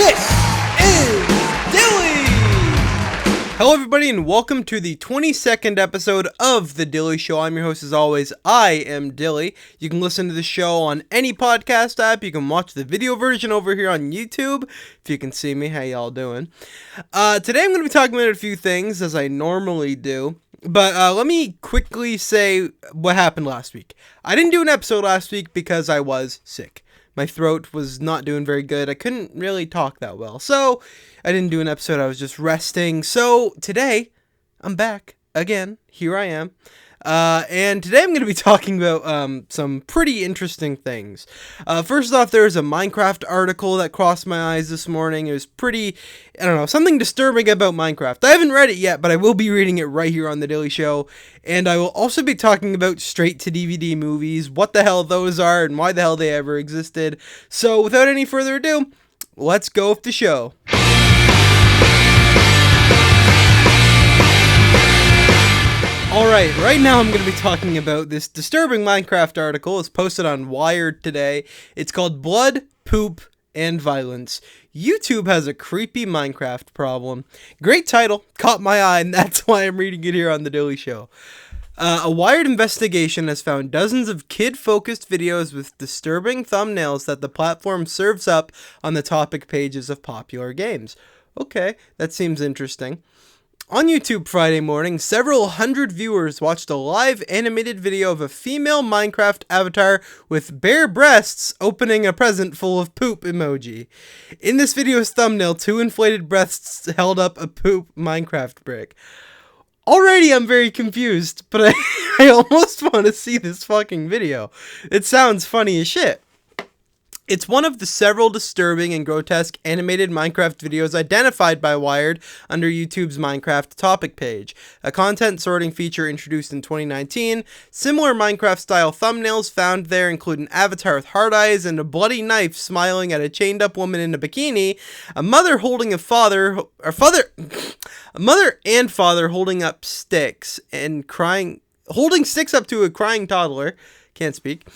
This is Dilly! Hello everybody and welcome to the 22nd episode of The Dilly Show. I'm your host as always, I am Dilly. You can listen to the show on any podcast app. You can watch the video version over here on YouTube. If you can see me, how y'all doing? Today I'm going to be talking about a few things as I normally do. But let me quickly say what happened last week. I didn't do an episode last week because I was sick. My throat was not doing very good. I couldn't really talk that well. So I didn't do an episode. I was just resting. So today I'm back again. Here I am. And today I'm going to be talking about some pretty interesting things. First off, there was a Minecraft article that crossed my eyes this morning. It was pretty, I don't know, something disturbing about Minecraft. I haven't read it yet, but I will be reading it right here on The Dilly Show. And I will also be talking about straight-to-DVD movies, what the hell those are, and why the hell they ever existed. So without any further ado, let's go with the show. Alright, right now I'm going to be talking about this disturbing Minecraft article. It's posted on Wired today. It's called Blood, Poop, and Violence. YouTube has a creepy Minecraft problem. Great title, caught my eye, and that's why I'm reading it here on The Dilly Show. A Wired investigation has found dozens of kid-focused videos with disturbing thumbnails that the platform serves up on the topic pages of popular games. Okay, that seems interesting. On YouTube Friday morning, several hundred viewers watched a live animated video of a female Minecraft avatar with bare breasts opening a present full of poop emoji. In this video's thumbnail, two inflated breasts held up a poop Minecraft brick. Already I'm very confused, but I almost want to see this fucking video. It sounds funny as shit. It's one of the several disturbing and grotesque animated Minecraft videos identified by Wired under YouTube's Minecraft topic page, a content sorting feature introduced in 2019. Similar Minecraft-style thumbnails found there include an avatar with hard eyes and a bloody knife smiling at a chained-up woman in a bikini, a mother and father holding up sticks and holding sticks up to a crying toddler, can't speak,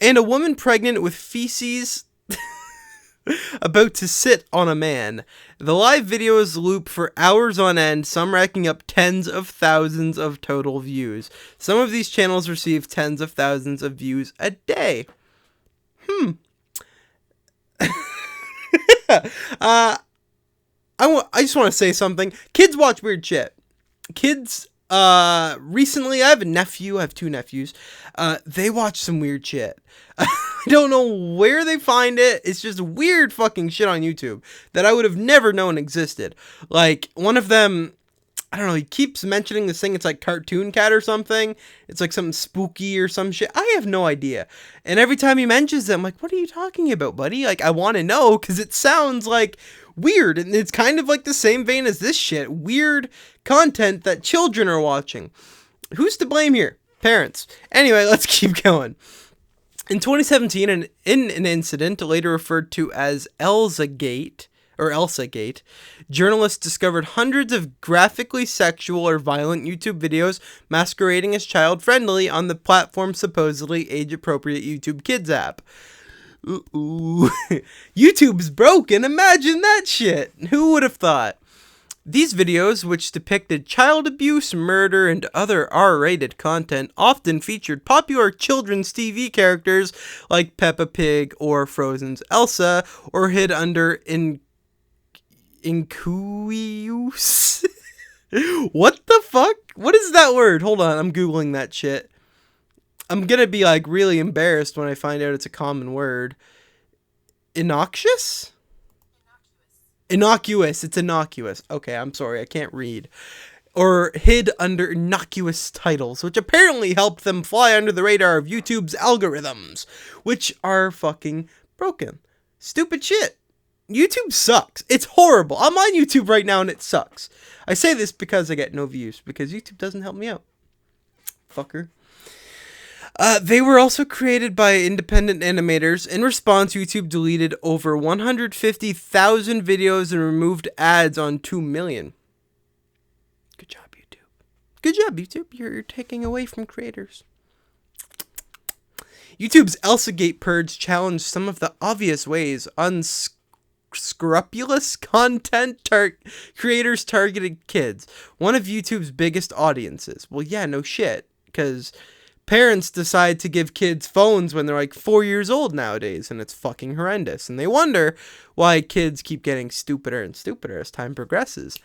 and a woman pregnant with feces about to sit on a man. The live videos loop for hours on end, some racking up tens of thousands of total views. Some of these channels receive tens of thousands of views a day. I just want to say something. Kids watch weird shit. Kids, recently, I have two nephews. They watch some weird shit. I don't know where they find it. It's just weird fucking shit on YouTube that I would have never known existed. Like, one of them, I don't know, he keeps mentioning this thing, it's like Cartoon Cat or something. It's like something spooky or some shit. I have no idea. And every time he mentions it, I'm like, what are you talking about, buddy? Like, I want to know, because it sounds like weird, and it's kind of like the same vein as this shit. Weird content that children are watching. Who's to blame here? Parents. Anyway, let's keep going. In 2017, in an incident later referred to as Elsagate, journalists discovered hundreds of graphically sexual or violent YouTube videos masquerading as child-friendly on the platform's supposedly age-appropriate YouTube Kids app. Ooh. YouTube's broken, imagine that shit! Who would have thought? These videos, which depicted child abuse, murder, and other R-rated content, often featured popular children's TV characters like Peppa Pig or Frozen's Elsa, or hid under incuius. What the fuck? What is that word? Hold on, I'm googling that shit. I'm gonna be like really embarrassed when I find out it's a common word. Innocuous? Innocuous. It's innocuous. Okay, I'm sorry, I can't read. Or hid under innocuous titles, which apparently helped them fly under the radar of YouTube's algorithms, which are fucking broken. Stupid shit. YouTube sucks. It's horrible. I'm on YouTube right now and it sucks. I say this because I get no views, because YouTube doesn't help me out. Fucker. They were also created by independent animators. In response, YouTube deleted over 150,000 videos and removed ads on 2 million. Good job, YouTube. Good job, YouTube. You're taking away from creators. YouTube's Elsagate purge challenged some of the obvious ways scrupulous content creators targeting kids, one of YouTube's biggest audiences. Well, yeah, no shit, because parents decide to give kids phones when they're like 4 years old nowadays, and it's fucking horrendous. And they wonder why kids keep getting stupider and stupider as time progresses.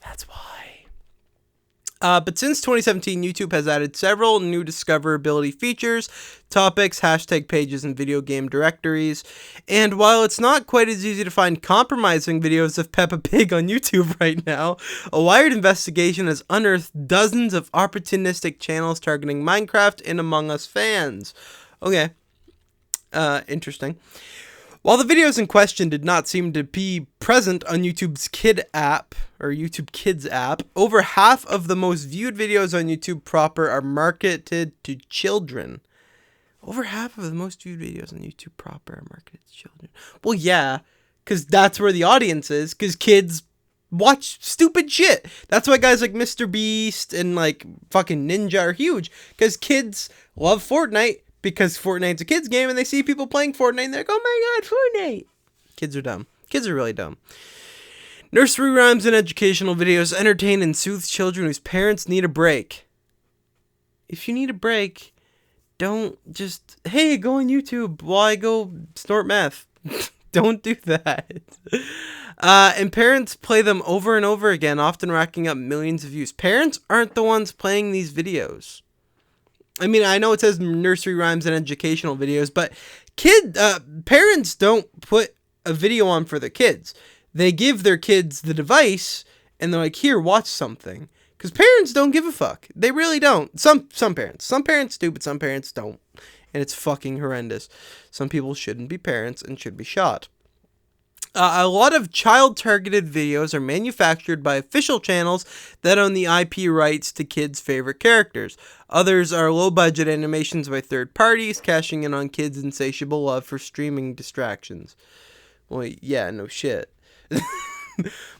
That's why. But since 2017, YouTube has added several new discoverability features, topics, hashtag pages, and video game directories. And while it's not quite as easy to find compromising videos of Peppa Pig on YouTube right now, a Wired investigation has unearthed dozens of opportunistic channels targeting Minecraft and Among Us fans. Okay. Interesting. While the videos in question did not seem to be present on YouTube's Kid app, or YouTube Kids app, over half of the most viewed videos on YouTube proper are marketed to children. Over half of the most viewed videos on YouTube proper are marketed to children. Well, yeah, because that's where the audience is, because kids watch stupid shit. That's why guys like Mr. Beast and like fucking Ninja are huge, because kids love Fortnite. Because Fortnite's a kid's game and they see people playing Fortnite and they're like, oh my god, Fortnite. Kids are dumb. Kids are really dumb. Nursery rhymes and educational videos entertain and soothe children whose parents need a break. If you need a break, don't just, hey, go on YouTube while I go snort meth. Don't do that. And parents play them over and over again, often racking up millions of views. Parents aren't the ones playing these videos. I mean, I know it says nursery rhymes and educational videos, but parents don't put a video on for their kids. They give their kids the device, and they're like, here, watch something. Because parents don't give a fuck. They really don't. Some parents. Some parents do, but some parents don't. And it's fucking horrendous. Some people shouldn't be parents and should be shot. A lot of child-targeted videos are manufactured by official channels that own the IP rights to kids' favorite characters. Others are low-budget animations by third parties, cashing in on kids' insatiable love for streaming distractions. Well, yeah, no shit.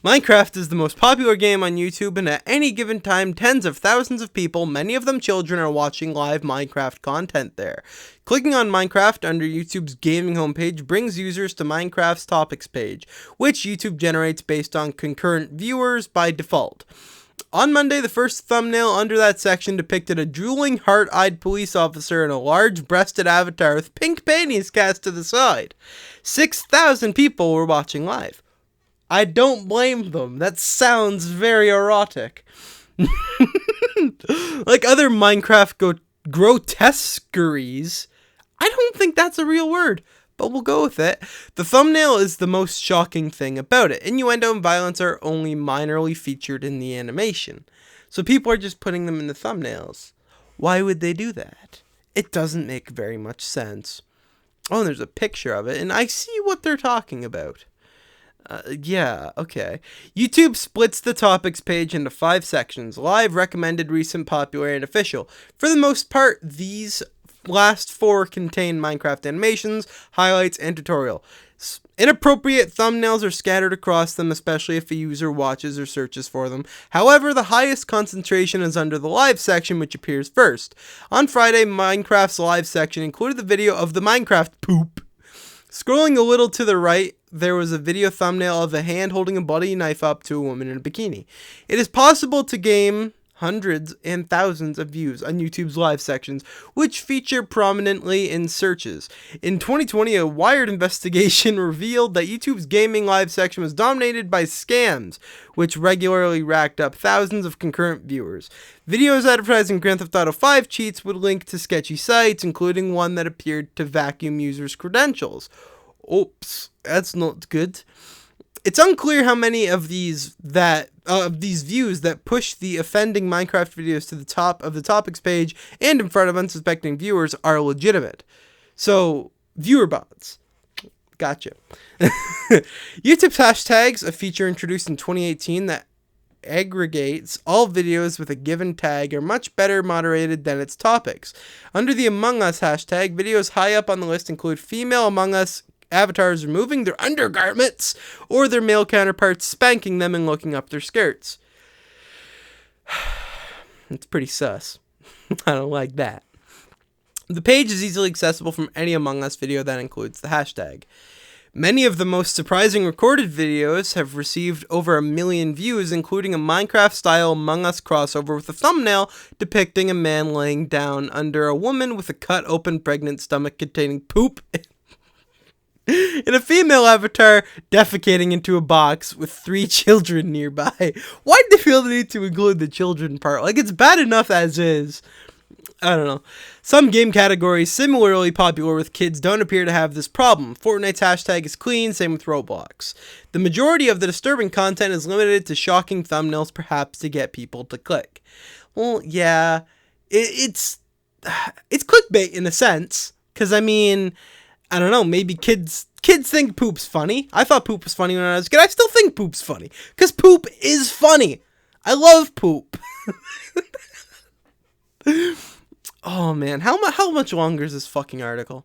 Minecraft is the most popular game on YouTube, and at any given time, tens of thousands of people, many of them children, are watching live Minecraft content there. Clicking on Minecraft under YouTube's gaming homepage brings users to Minecraft's topics page, which YouTube generates based on concurrent viewers by default. On Monday, the first thumbnail under that section depicted a drooling, heart-eyed police officer in a large-breasted avatar with pink panties cast to the side. 6,000 people were watching live. I don't blame them. That sounds very erotic. Like other Minecraft grotesqueries, I don't think that's a real word, but we'll go with it. The thumbnail is the most shocking thing about it. Innuendo and violence are only minorly featured in the animation. So people are just putting them in the thumbnails. Why would they do that? It doesn't make very much sense. Oh, and there's a picture of it, and I see what they're talking about. Yeah, okay. YouTube splits the topics page into 5 sections: live, recommended, recent, popular, and official. For the most part, these last 4 contain Minecraft animations, highlights, and tutorial. Inappropriate thumbnails are scattered across them, especially if a user watches or searches for them. However, the highest concentration is under the live section, which appears first. On Friday, Minecraft's live section included the video of the Minecraft poop. Scrolling a little to the right, there was a video thumbnail of a hand holding a bloody knife up to a woman in a bikini. It is possible to gain hundreds and thousands of views on YouTube's live sections, which feature prominently in searches. In 2020, a Wired investigation revealed that YouTube's gaming live section was dominated by scams, which regularly racked up thousands of concurrent viewers. Videos advertising Grand Theft Auto 5 cheats would link to sketchy sites, including one that appeared to vacuum users' credentials. Oops, that's not good. It's unclear how many of these views that push the offending Minecraft videos to the top of the topics page and in front of unsuspecting viewers are legitimate. So, viewer bots. Gotcha. YouTube's hashtags, a feature introduced in 2018 that aggregates all videos with a given tag, are much better moderated than its topics. Under the Among Us hashtag, videos high up on the list include female Among Us avatars removing their undergarments or their male counterparts spanking them and looking up their skirts. It's pretty sus. I don't like that. The page is easily accessible from any Among Us video that includes the hashtag. Many of the most surprising recorded videos have received over 1 million views, including a Minecraft-style Among Us crossover with a thumbnail depicting a man laying down under a woman with a cut-open pregnant stomach containing poop and a female avatar defecating into a box with 3 children nearby. Why did they feel the need to include the children part? Like, it's bad enough as is. I don't know. Some game categories similarly popular with kids don't appear to have this problem. Fortnite's hashtag is clean, same with Roblox. The majority of the disturbing content is limited to shocking thumbnails, perhaps to get people to click. Well, yeah, it's clickbait in a sense, because I mean, I don't know, maybe kids think poop's funny. I thought poop was funny when I was a kid. I still think poop's funny, because poop is funny. I love poop. Oh man, how much longer is this fucking article?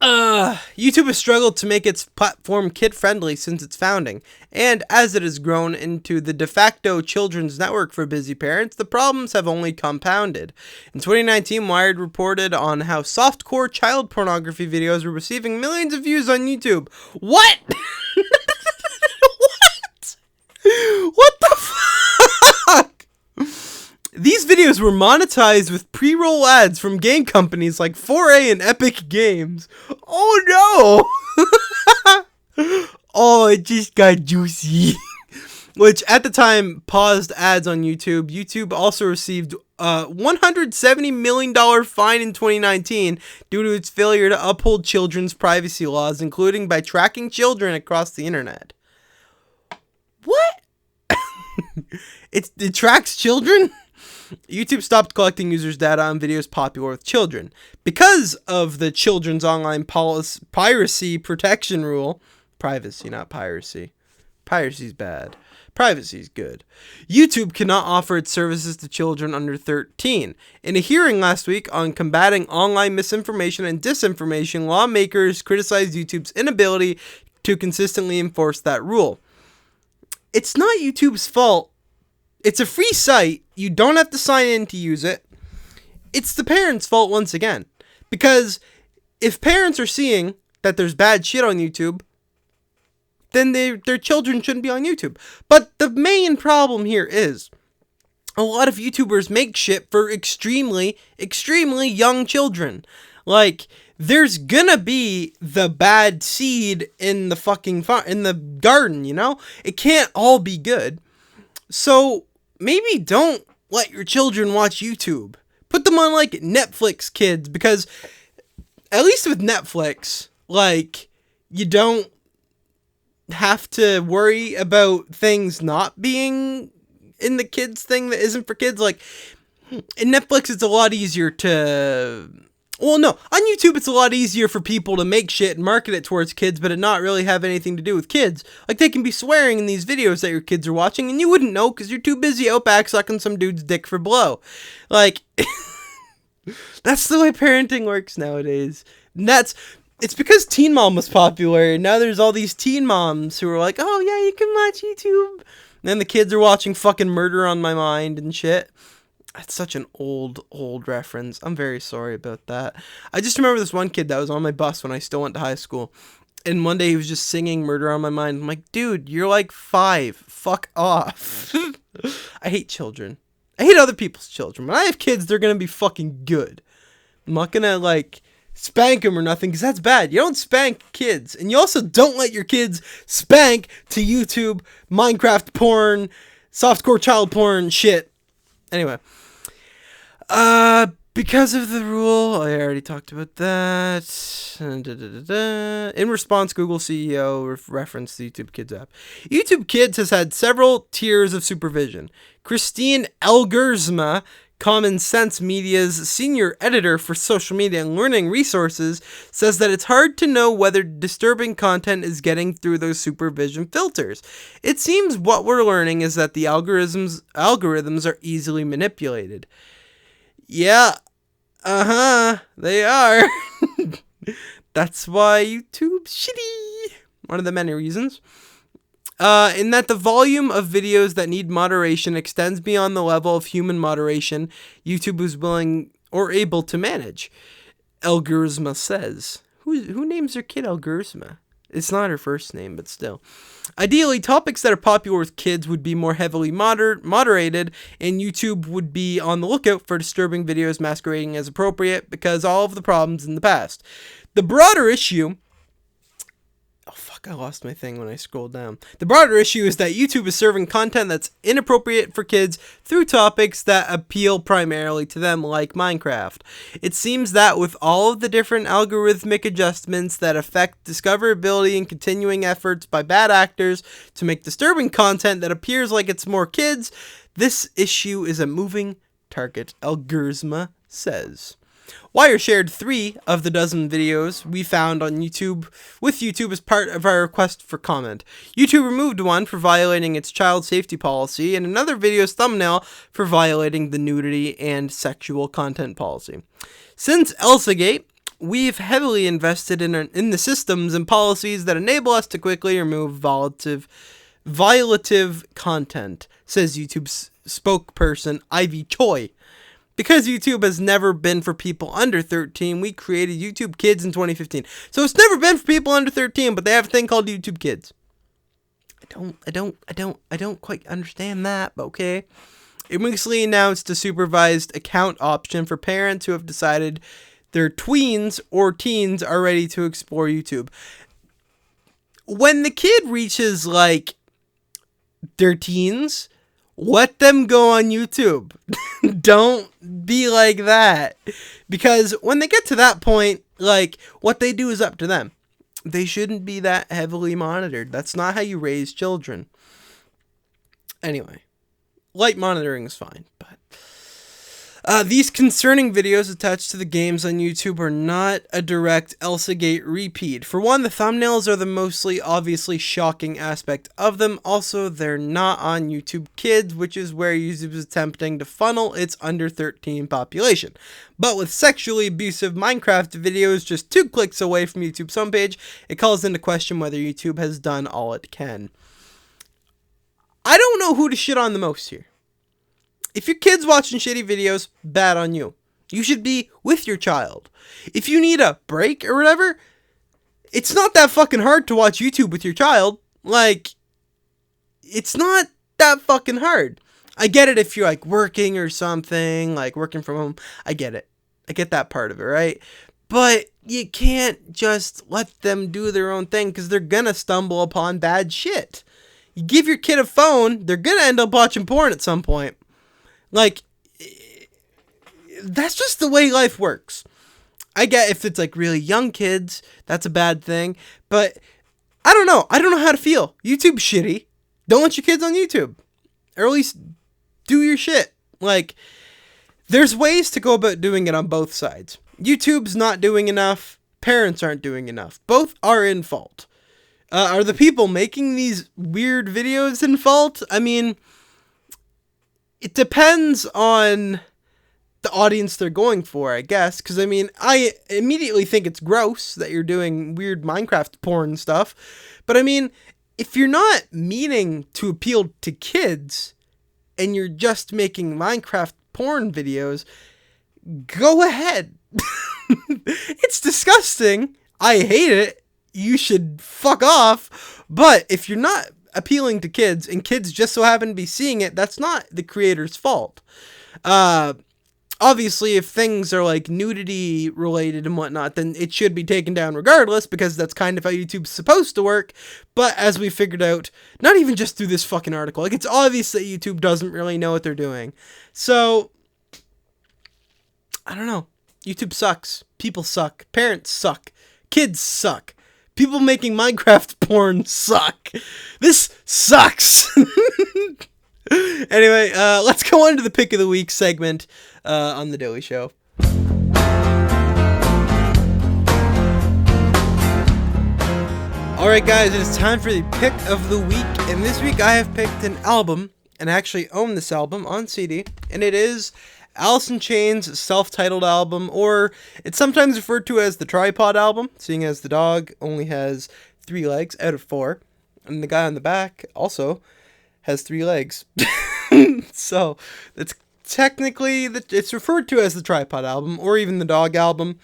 YouTube has struggled to make its platform kid-friendly since its founding, and as it has grown into the de facto children's network for busy parents, the problems have only compounded. In 2019, Wired reported on how softcore child pornography videos were receiving millions of views on YouTube. What? What? What the fuck? These videos were monetized with pre-roll ads from game companies like 4A and Epic Games. Oh no! Oh, it just got juicy. Which at the time paused ads on YouTube. YouTube also received a $170 million fine in 2019 due to its failure to uphold children's privacy laws, including by tracking children across the internet. What? It tracks children? YouTube stopped collecting users' data on videos popular with children. Because of the Children's Online Piracy Protection Rule. Privacy, not piracy. Piracy's bad. Privacy's good. YouTube cannot offer its services to children under 13. In a hearing last week on combating online misinformation and disinformation, lawmakers criticized YouTube's inability to consistently enforce that rule. It's not YouTube's fault. It's a free site. You don't have to sign in to use it. It's the parents' fault once again. Because if parents are seeing that there's bad shit on YouTube, then their children shouldn't be on YouTube. But the main problem here is a lot of YouTubers make shit for extremely, extremely young children. Like, there's gonna be the bad seed in the fucking in the garden, you know? It can't all be good. So maybe don't let your children watch YouTube. Put them on, like, Netflix Kids, because at least with Netflix, like, you don't have to worry about things not being in the kids thing that isn't for kids. Like, in Netflix, it's a lot easier to... Well, no, on YouTube, it's a lot easier for people to make shit and market it towards kids, but it not really have anything to do with kids. Like, they can be swearing in these videos that your kids are watching, and you wouldn't know because you're too busy out back sucking some dude's dick for blow. Like, that's the way parenting works nowadays. And it's because Teen Mom was popular, and now there's all these teen moms who are like, oh yeah, you can watch YouTube. And then the kids are watching fucking Murder on My Mind and shit. That's such an old reference. I'm very sorry about that. I just remember this one kid that was on my bus when I still went to high school. And one day he was just singing Murder on My Mind. I'm like, dude, you're like 5. Fuck off. I hate children. I hate other people's children. When I have kids, they're going to be fucking good. I'm not going to, like, spank them or nothing, because that's bad. You don't spank kids. And you also don't let your kids spank to YouTube, Minecraft porn, softcore child porn shit. Anyway. Because of the rule, I already talked about that. In response, Google CEO referenced the YouTube Kids app. YouTube Kids has had several tiers of supervision. Christine Elgersma, Common Sense Media's senior editor for social media and learning resources, says that it's hard to know whether disturbing content is getting through those supervision filters. It seems what we're learning is that the algorithms are easily manipulated. Yeah, they are. That's why YouTube's shitty. One of the many reasons. In that the volume of videos that need moderation extends beyond the level of human moderation YouTube is willing or able to manage, Elgersma says. Who names their kid Elgursma? It's not her first name, but still. Ideally, topics that are popular with kids would be more heavily moderated, and YouTube would be on the lookout for disturbing videos masquerading as appropriate because all of the problems in the past. The broader issue... Oh, fuck, I lost my thing when I scrolled down. The broader issue is that YouTube is serving content that's inappropriate for kids through topics that appeal primarily to them, like Minecraft. It seems that with all of the different algorithmic adjustments that affect discoverability and continuing efforts by bad actors to make disturbing content that appears like it's more kids, this issue is a moving target, Elgursma says. Wire shared 3 of the dozen videos we found on YouTube with YouTube as part of our request for comment. YouTube removed one for violating its child safety policy and another video's thumbnail for violating the nudity and sexual content policy. Since ElsaGate, we've heavily invested in the systems and policies that enable us to quickly remove violative content, says YouTube's spokesperson Ivy Choi. Because YouTube has never been for people under 13, we created YouTube Kids in 2015. So it's never been for people under 13, but they have a thing called YouTube Kids. I don't quite understand that, but okay. It recently announced a supervised account option for parents who have decided their tweens or teens are ready to explore YouTube. When the kid reaches, like, their teens, let them go on YouTube. Don't be like that. Because when they get to that point, like, what they do is up to them. They shouldn't be that heavily monitored. That's not how you raise children. Anyway, light monitoring is fine, but these concerning videos attached to the games on YouTube are not a direct ElsaGate repeat. For one, the thumbnails are the mostly obviously shocking aspect of them. Also, they're not on YouTube Kids, which is where YouTube is attempting to funnel its under 13 population. But with sexually abusive Minecraft videos just 2 clicks away from YouTube's homepage, it calls into question whether YouTube has done all it can. I don't know who to shit on the most here. If your kid's watching shitty videos, bad on you. You should be with your child. If you need a break or whatever, it's not that fucking hard to watch YouTube with your child. Like, it's not that fucking hard. I get it if you're, like, working or something, like working from home. I get it. I get that part of it, right? But you can't just let them do their own thing because they're gonna stumble upon bad shit. You give your kid a phone, they're gonna end up watching porn at some point. Like, that's just the way life works. I get if it's like really young kids, that's a bad thing. But I don't know. I don't know how to feel. YouTube's shitty. Don't let your kids on YouTube. Or at least do your shit. Like, there's ways to go about doing it on both sides. YouTube's not doing enough. Parents aren't doing enough. Both are in fault. Are the people making these weird videos in fault? I mean, it depends on the audience they're going for, I guess. Because, I mean, I immediately think it's gross that you're doing weird Minecraft porn stuff. But, I mean, if you're not meaning to appeal to kids and you're just making Minecraft porn videos, go ahead. It's disgusting. I hate it. You should fuck off. But if you're not appealing to kids and kids just so happen to be seeing it, that's not the creator's fault. Obviously, if things are like nudity related and whatnot, then it should be taken down regardless because that's kind of how YouTube's supposed to work. But as we figured out, not even just through this fucking article, like, it's obvious that YouTube doesn't really know what they're doing. So, I don't know. YouTube sucks. People suck. Parents suck. Kids suck. People making Minecraft porn suck. This sucks. Anyway, let's go on to the pick of the week segment on the Dilly Show. Alright guys, it is time for the pick of the week, and this week I have picked an album, and I actually own this album on CD, and it is Alice in Chains' self-titled album, or it's sometimes referred to as the tripod album, seeing as the dog only has 3 legs out of 4, and the guy on the back also has 3 legs. So, it's technically, it's referred to as the tripod album, or even the dog album.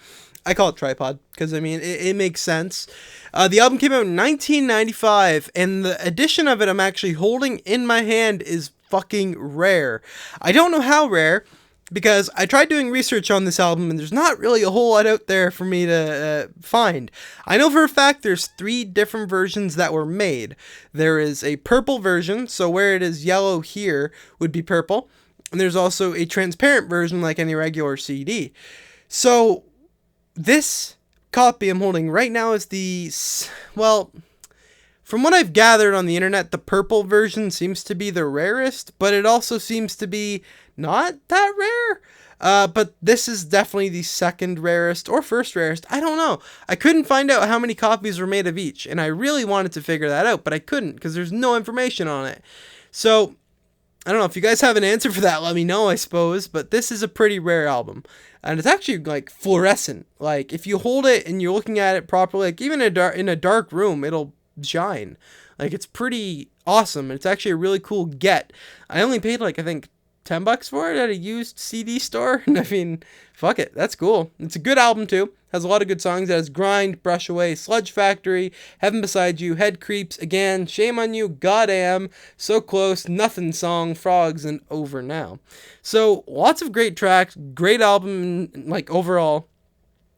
I call it tripod because, I mean, it makes sense. The album came out in 1995, and the edition of it I'm actually holding in my hand is fucking rare. I don't know how rare, because I tried doing research on this album, and there's not really a whole lot out there for me to find. I know for a fact there's 3 different versions that were made. There is a purple version, so where it is yellow here would be purple. And there's also a transparent version like any regular CD. So this copy I'm holding right now is well, from what I've gathered on the internet, the purple version seems to be the rarest, but it also seems to be not that rare. But this is definitely the second rarest or first rarest. I don't know. I couldn't find out how many copies were made of each, and I really wanted to figure that out, but I couldn't because there's no information on it. So I don't know if you guys have an answer for that. Let me know, I suppose. But this is a pretty rare album, and it's actually like fluorescent. Like if you hold it and you're looking at it properly, like even in a dark room, it'll shine. Like it's pretty awesome. It's actually a really cool get. I only paid like I think $10 for it at a used CD store, and I mean, fuck it, that's cool. It's a good album too. Has a lot of good songs. It has Grind, Brush Away, Sludge Factory, Heaven Beside You, Head Creeps, Again, Shame on You, Goddamn, So Close, Nothing Song, Frogs, and Over Now. So lots of great tracks, great album, like overall.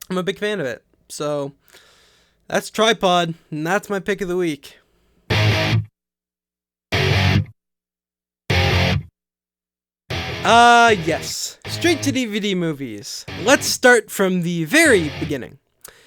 I'm a big fan of it. So that's Tripod, and that's my pick of the week. Yes. Straight to DVD movies. Let's start from the very beginning.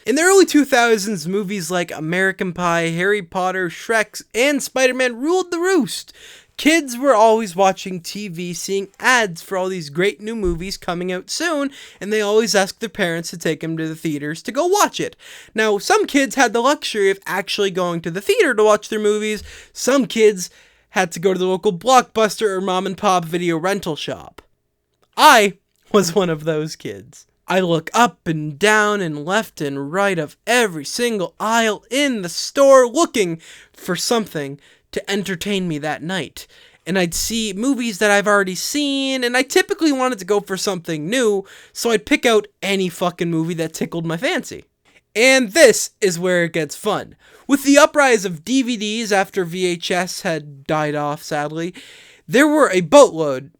In the early 2000s, movies like American Pie, Harry Potter, Shrek, and Spider-Man ruled the roost. Kids were always watching TV, seeing ads for all these great new movies coming out soon, and they always asked their parents to take them to the theaters to go watch it. Now, some kids had the luxury of actually going to the theater to watch their movies. Some kids had to go to the local Blockbuster or mom and pop video rental shop. I was one of those kids. I look up and down and left and right of every single aisle in the store looking for something to entertain me that night. And I'd see movies that I've already seen, and I typically wanted to go for something new, so I'd pick out any fucking movie that tickled my fancy. And this is where it gets fun. With the uprise of DVDs after VHS had died off, sadly, there were a boatload,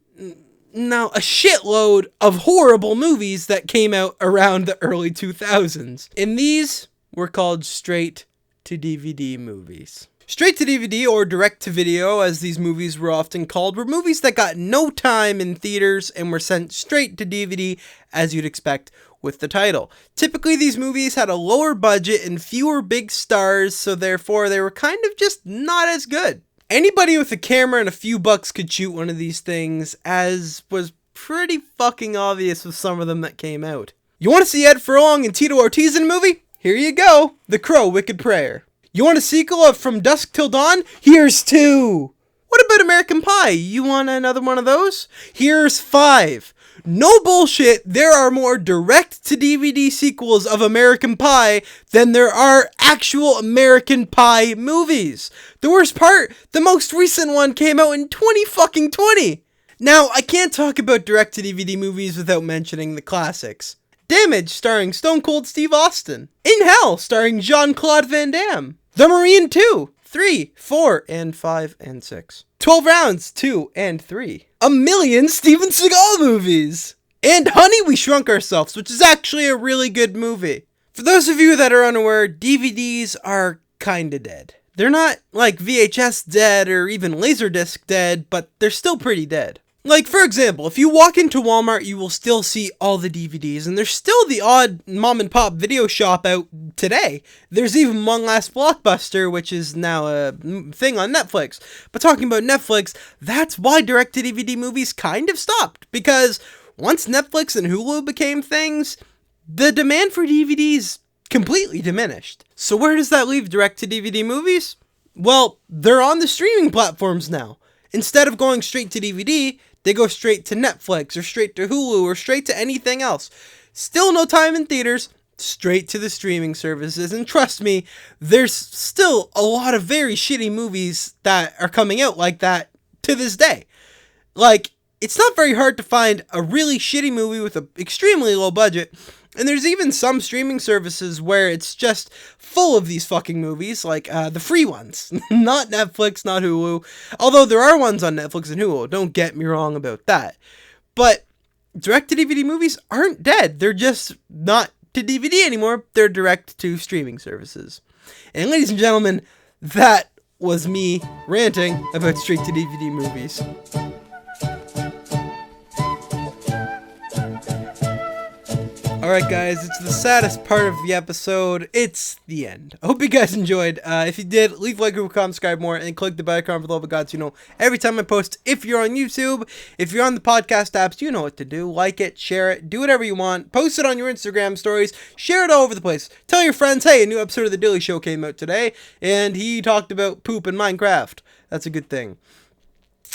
now a shitload of horrible movies that came out around the early 2000s. And these were called straight-to-DVD movies. Straight-to-DVD, or direct-to-video, as these movies were often called, were movies that got no time in theaters and were sent straight to DVD, as you'd expect with the title. Typically, these movies had a lower budget and fewer big stars, so therefore they were kind of just not as good. Anybody with a camera and a few bucks could shoot one of these things, as was pretty fucking obvious with some of them that came out. You want to see Ed Furlong and Tito Ortiz in a movie? Here you go. The Crow, Wicked Prayer. You want a sequel of From Dusk Till Dawn? Here's 2. What about American Pie? You want another one of those? Here's 5. No bullshit, there are more direct-to-DVD sequels of American Pie than there are actual American Pie movies. The worst part, the most recent one came out in 2020. Now, I can't talk about direct-to-DVD movies without mentioning the classics. Damage, starring Stone Cold Steve Austin. In Hell, starring Jean-Claude Van Damme. The Marine 2, 3, 4, and 5, and 6. 12 Rounds, 2, and 3. A million Steven Seagal movies. And Honey, We Shrunk Ourselves, which is actually a really good movie. For those of you that are unaware, DVDs are kinda dead. They're not like VHS dead or even Laserdisc dead, but they're still pretty dead. Like, for example, if you walk into Walmart, you will still see all the DVDs, and there's still the odd mom-and-pop video shop out today. There's even one last Blockbuster, which is now a thing on Netflix. But talking about Netflix, that's why direct-to-DVD movies kind of stopped, because once Netflix and Hulu became things, the demand for DVDs completely diminished. So where does that leave direct-to-DVD movies? Well, they're on the streaming platforms now. Instead of going straight to DVD, they go straight to Netflix or straight to Hulu or straight to anything else. Still no time in theaters, straight to the streaming services. And trust me, there's still a lot of very shitty movies that are coming out like that to this day. Like, it's not very hard to find a really shitty movie with an extremely low budget And there's even some streaming services where it's just full of these fucking movies, like the free ones. Not Netflix, not Hulu. Although there are ones on Netflix and Hulu, don't get me wrong about that. But direct-to-DVD movies aren't dead. They're just not to DVD anymore. They're direct-to-streaming services. And ladies and gentlemen, that was me ranting about straight-to-DVD movies. Alright guys, it's the saddest part of the episode. It's the end. I hope you guys enjoyed. If you did, leave a like, comment, subscribe more, and click the bell icon for the love of God so you know every time I post. If you're on YouTube, if you're on the podcast apps, you know what to do. Like it, share it, do whatever you want. Post it on your Instagram stories. Share it all over the place. Tell your friends, hey, a new episode of The Dilly Show came out today, and he talked about poop in Minecraft. That's a good thing.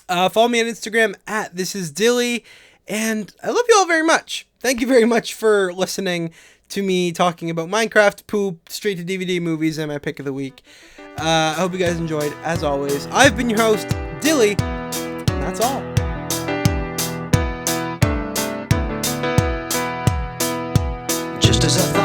Follow me on Instagram at thisisdilly, and I love you all very much. Thank you very much for listening to me talking about Minecraft, poop, straight-to-DVD movies, and my pick of the week. I hope you guys enjoyed, as always. I've been your host, Dilly, and that's all. Just as I thought